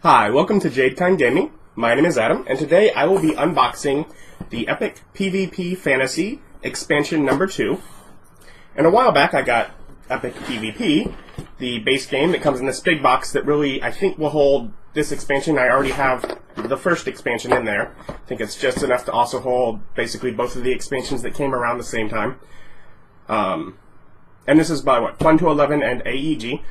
Hi, welcome to Jadekind Gaming. My name is Adam, and today I will be unboxing the Epic PvP Fantasy Expansion number 2. And a while back I got Epic PvP, the base game that comes in this big box that really, I think, will hold this expansion. I already have the first expansion in there. I think it's just enough to also hold basically both of the expansions that came around the same time. And this is by, 1 to 11 and AEG.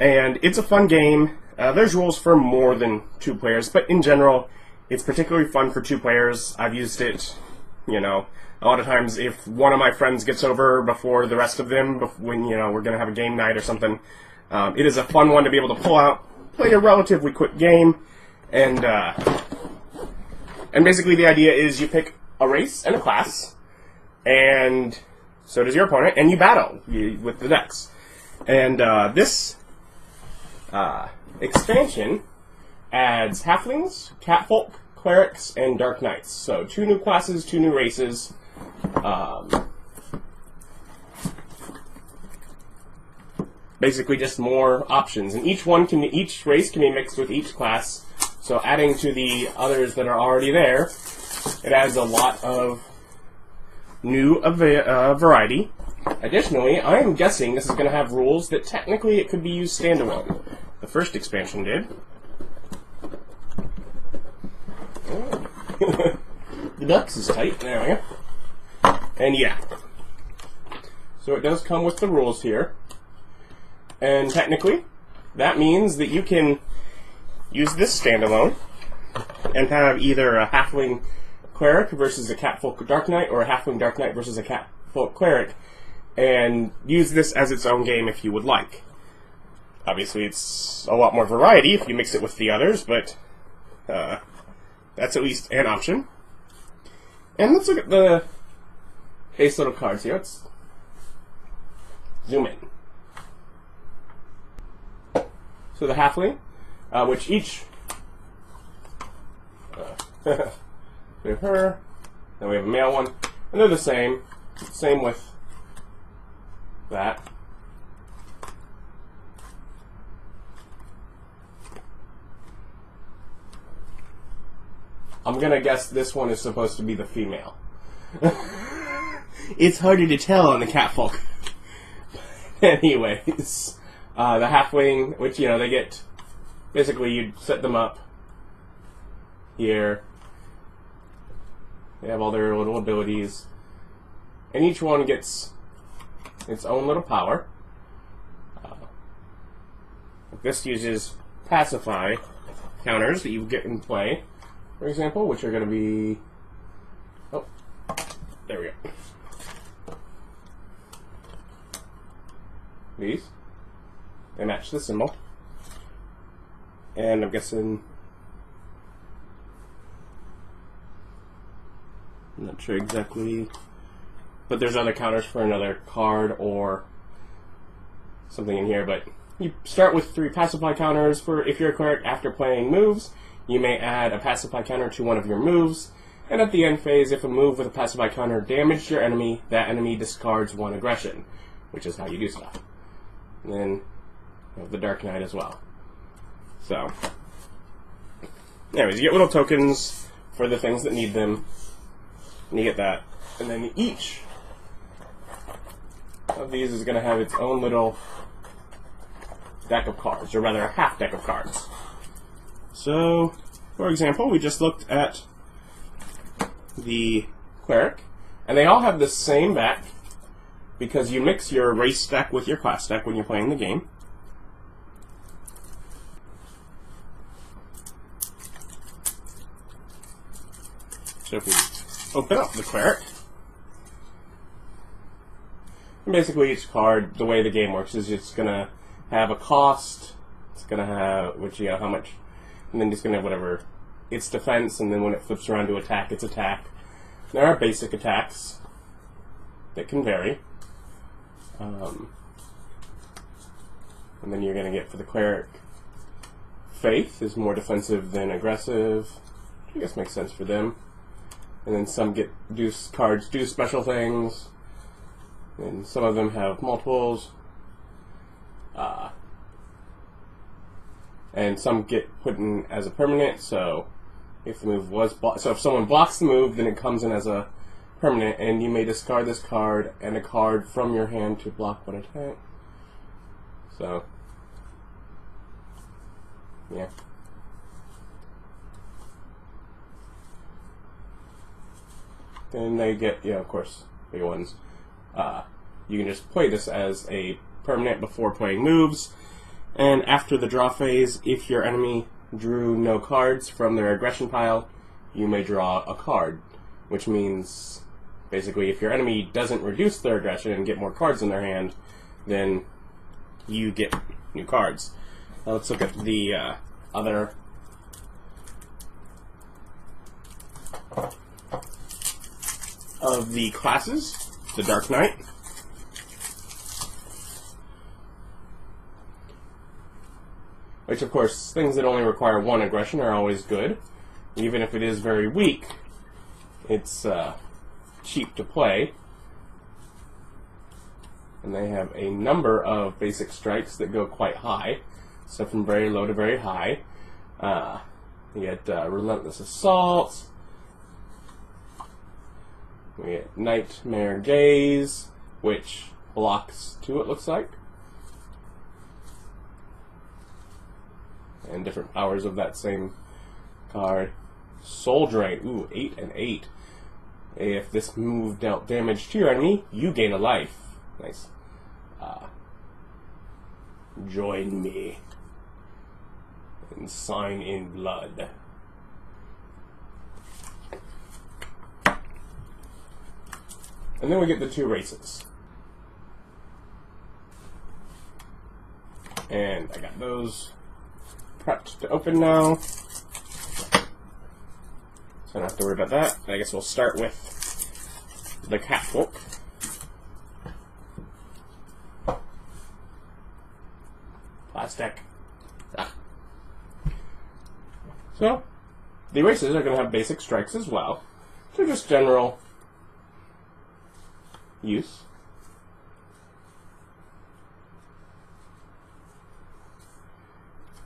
And it's a fun game. There's rules for more than 2 players, but in general, it's particularly fun for 2 players. I've used it, a lot of times if one of my friends gets over before the rest of them, when, we're going to have a game night or something. It is a fun one to be able to pull out, play a relatively quick game, and basically the idea is you pick a race and a class, and so does your opponent, and you battle with the decks. And this expansion adds halflings, catfolk, clerics, and dark knights. So 2 new classes, 2 new races. Basically just more options, and each race can be mixed with each class. So adding to the others that are already there, it adds a lot of new variety. Additionally, I am guessing this is going to have rules that technically it could be used standalone. The first expansion did. Oh. The ducks is tight. There we go. And yeah. So it does come with the rules here. And technically, that means that you can use this standalone and have either a halfling cleric versus a catfolk dark knight, or a halfling dark knight versus a catfolk cleric, and use this as its own game if you would like. Obviously, it's a lot more variety if you mix it with the others, but that's at least an option. And let's look at the base little cards here. Let's zoom in. So the halfling, which each we have her, then we have a male one, and they're the same. Same with that. I'm gonna guess this one is supposed to be the female. It's harder to tell on the catfolk. Anyways, the halfling, which, they get, basically you set them up here. They have all their little abilities, and each one gets its own little power. This uses pacify counters that you get in play, for example, which are going to be... Oh, there we go. These. They match the symbol. And I'm guessing... I'm not sure exactly, but there's other counters for another card or something in here. But you start with 3 pacify counters for if you're a cleric. After playing moves, you may add a pacify counter to one of your moves. And at the end phase, if a move with a pacify counter damaged your enemy, that enemy discards 1 aggression, which is how you do stuff. And then you have the Dark Knight as well. So, anyways, you get little tokens for the things that need them. And you get that. And then each of these is going to have its own little deck of cards, or rather a half deck of cards. So, for example, we just looked at the cleric, and they all have the same back because you mix your race deck with your class deck when you're playing the game. So if we open up the cleric, and basically each card, the way the game works is it's going to have a cost, it's going to have, how much, and then it's going to have whatever, its defense, and then when it flips around to attack, its attack. There are basic attacks that can vary. And then you're going to get for the cleric, Faith is more defensive than aggressive. I guess makes sense for them. And then some cards do special things, and some of them have multiples. And some get put in as a permanent, so if the move was so if someone blocks the move, then it comes in as a permanent, and you may discard this card and a card from your hand to block one attack. So, yeah. Then they get, of course, big ones. You can just play this as a permanent before playing moves, and after the draw phase, if your enemy drew no cards from their aggression pile, you may draw a card, which means basically if your enemy doesn't reduce their aggression and get more cards in their hand, then you get new cards. Now let's look at the other of the classes. The Dark Knight. Which, of course, things that only require one aggression are always good. Even if it is very weak, it's cheap to play. And they have a number of basic strikes that go quite high. So from very low to very high. You get Relentless Assault. We get Nightmare Gaze, which blocks 2, it looks like. And different powers of that same card. Soul Drain. Ooh, 8 and 8. If this move dealt damage to your enemy, you gain a life. Nice. Join me and sign in blood. And then we get the 2 races. And I got those prepped to open now. So I don't have to worry about that. I guess we'll start with the Catfolk. Plastic. So, the races are going to have basic strikes as well. So just general use.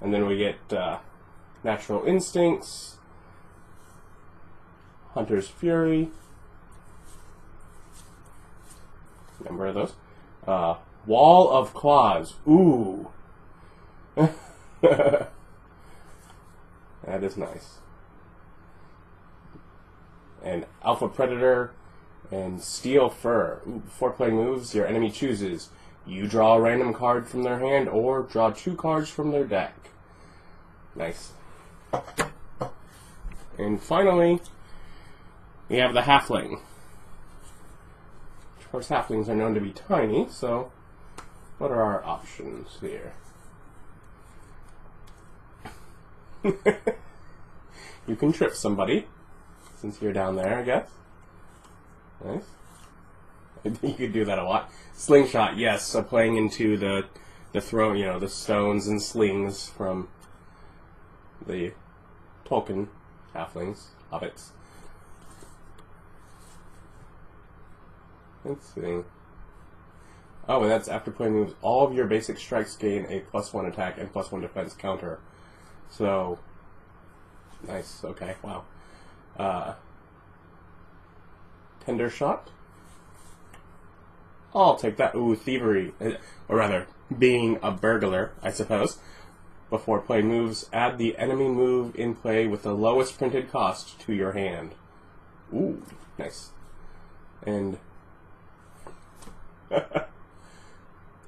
And then we get Natural Instincts, Hunter's Fury, number of those. Wall of Claws. Ooh. That is nice. And Alpha Predator and Steel Fur. Ooh, before playing moves, your enemy chooses. You draw a random card from their hand or draw 2 cards from their deck. Nice. And finally, we have the Halfling. Of course, Halflings are known to be tiny, so what are our options here? You can trip somebody, since you're down there, I guess. Nice. You could do that a lot. Slingshot, yes, so playing into the throw, the stones and slings from the Tolkien halflings, hobbits. Let's see. Oh, and that's after playing moves. All of your basic strikes gain a +1 attack and +1 defense counter. So, nice. Okay, wow. Tender Shot. I'll take that. Ooh, Thievery. Or rather, being a burglar, I suppose. Before playing moves, add the enemy move in play with the lowest printed cost to your hand. Ooh, nice. And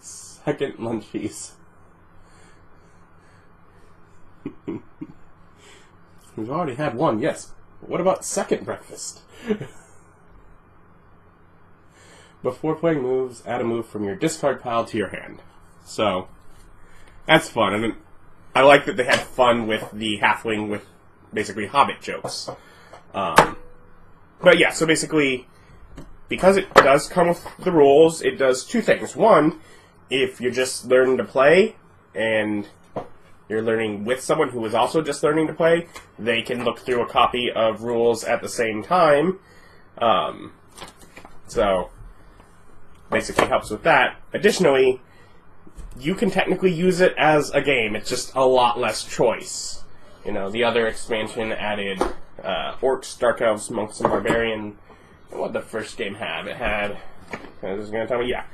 second Munchies. We've already had one, yes. What about second breakfast? Before playing moves, add a move from your discard pile to your hand. So, that's fun. I mean, I like that they had fun with the halfling with basically Hobbit jokes. But yeah, so basically, because it does come with the rules, it does 2 things. One, if you're just learning to play, and you're learning with someone who is also just learning to play, they can look through a copy of rules at the same time. So, basically helps with that. Additionally, you can technically use it as a game. It's just a lot less choice. You know, the other expansion added orcs, dark elves, monks, and barbarian. What did the first game have? It had, this is going to tell me, yeah,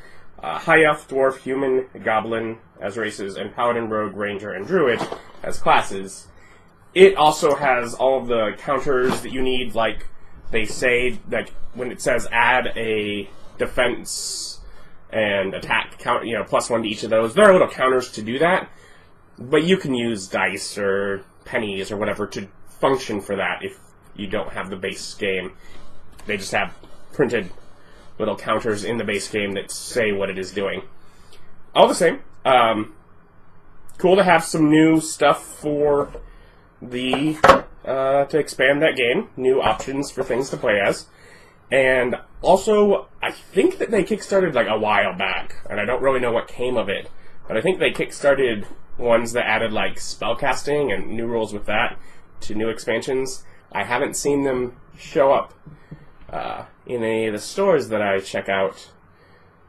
high elf, dwarf, human, goblin as races, and paladin, rogue, ranger, and druid as classes. It also has all of the counters that you need, like they say, like when it says add a defense and attack count, you know, +1 to each of those. There are little counters to do that, but you can use dice or pennies or whatever to function for that if you don't have the base game. They just have printed little counters in the base game that say what it is doing. All the same, cool to have some new stuff for the to expand that game, new options for things to play as. And also, I think that they kickstarted like a while back, and I don't really know what came of it, but I think they kickstarted ones that added like spellcasting and new rules with that to new expansions. I haven't seen them show up in any of the stores that I check out,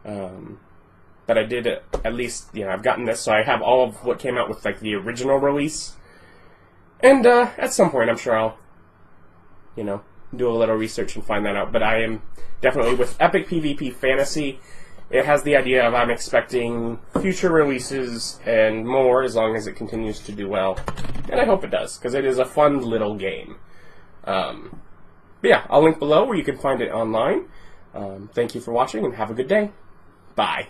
but I did at least, you know, I've gotten this, so I have all of what came out with like the original release. And at some point, I'm sure I'll, you know, do a little research and find that out. But I am definitely with Epic PvP Fantasy. It has the idea of I'm expecting future releases and more as long as it continues to do well. And I hope it does, because it is a fun little game. But yeah, I'll link below where you can find it online. Thank you for watching and have a good day. Bye.